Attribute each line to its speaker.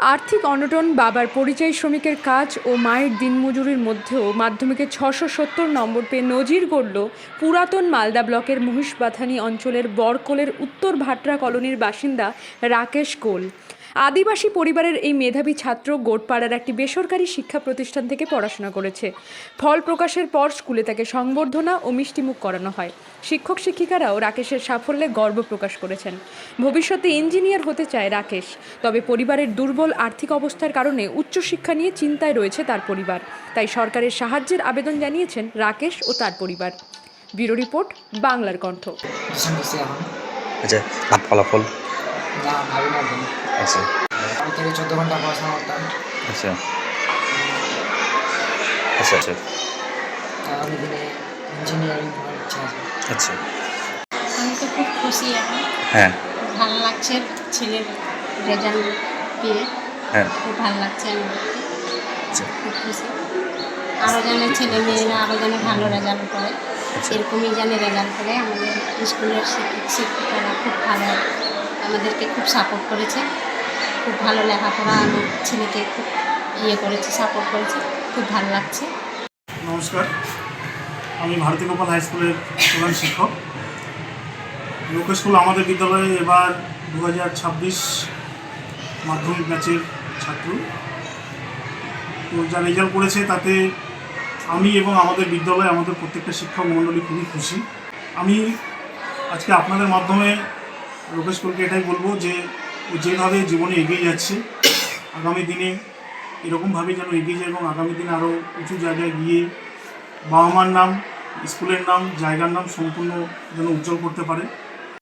Speaker 1: আর্থিক অনটন, বাবার পরিযায়ী শ্রমিকের কাজ ও মায়ের দিনমজুরির মধ্যেও মাধ্যমিকে 670 নম্বর পেয়ে নজির গড়ল পুরাতন মালদা ব্লকের মহিষবাথানি অঞ্চলের বরকোলের উত্তর ভাটরা কলোনির বাসিন্দা রাকেশ কোল। আদিবাসী পরিবারের এই মেধাবী ছাত্র গোটপাড়ার একটি বেসরকারি শিক্ষা প্রতিষ্ঠান থেকে পড়াশোনা করেছে। ফল প্রকাশের পর স্কুলে তাকে সংবর্ধনা ও মিষ্টিমুখ করানো হয়। শিক্ষক শিক্ষিকারাও রাকেশের সাফল্যে গর্ব প্রকাশ করেছেন। ভবিষ্যতে ইঞ্জিনিয়ার হতে চায় রাকেশ, তবে পরিবারের দুর্বল আর্থিক অবস্থার কারণে উচ্চশিক্ষা নিয়ে চিন্তায় রয়েছে তার পরিবার। তাই সরকারের সাহায্যের আবেদন জানিয়েছেন রাকেশ ও তার পরিবার। ব্যুরো রিপোর্ট, বাংলার কণ্ঠ।
Speaker 2: আচ্ছা, ভাত ফলাফল
Speaker 3: না ভাবি না এখন।
Speaker 2: আচ্ছা
Speaker 3: আমি থেকে 14 ঘন্টা পড়াশোনা করতাম।
Speaker 2: আচ্ছা আচ্ছা আচ্ছা
Speaker 3: আগামী দিনে ইঞ্জিনিয়ারিং হওয়ার ইচ্ছা আছে।
Speaker 2: আচ্ছা
Speaker 4: আমি তো খুব খুশি এখন,
Speaker 2: হ্যাঁ
Speaker 4: ভালো লাগছে ছেলের রেজাল্ট পেয়ে,
Speaker 2: হ্যাঁ
Speaker 4: খুব ভালো লাগছে আমি দেখতে,
Speaker 2: আচ্ছা
Speaker 4: খুব খুশি। আরও যেন ছেলে মেয়েরা আরও যেন ভালো রেজাল্ট করে,
Speaker 2: আচ্ছা
Speaker 4: এরকমই যেন রেজাল্ট করে। আমাদের স্কুলের শিক্ষিকারা খুব ভালো আমাদেরকে খুব সাপোর্ট করেছে, খুব ভালো লেখাপড়া আমার ছেলেকে খুব করেছে, সাপোর্ট করেছে, খুব ভালো লাগছে।
Speaker 5: নমস্কার, আমি ভারতী গোপাল হাই স্কুলের প্রধান শিক্ষক। লোকেশ স্কুল আমাদের বিদ্যালয়ে এবার 2026 মাধ্যমিক ব্যাচের ছাত্র। তো যা রেজাল্ট করেছে তাতে আমি এবং আমাদের বিদ্যালয়ে আমাদের প্রত্যেকটা শিক্ষক মণ্ডলী খুবই খুশি। আমি আজকে আপনাদের মাধ্যমে লোকেশ স্কুলকে এটাই বলবো যে ও যেভাবে জীবনে এগিয়ে যাচ্ছে, আগামী দিনে এরকমভাবে যেন এগিয়ে যায় এবং আগামী দিনে আরও উঁচু জায়গায় গিয়ে বাবা মার নাম, স্কুলের নাম, জায়গার নাম সম্পূর্ণ যেন উজ্জ্বল করতে পারে।